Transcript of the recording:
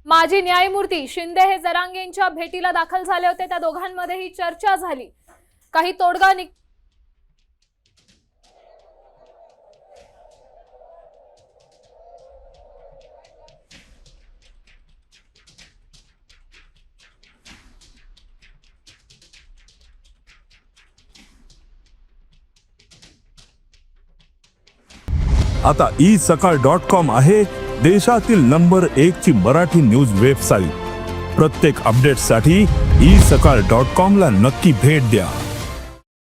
माजी न्यायमूर्ती शिंदे हे जरांगेंच्या भेटीला दाखल झाले होते। त्या दोघांमध्ये ही चर्चा झाली। काही तोडगा आता isakal.com आहे देशातील नंबर 1 ची मराठी न्यूज वेबसाईट। प्रत्येक अपडेटसाठी isakal.com ला नक्की भेट द्या।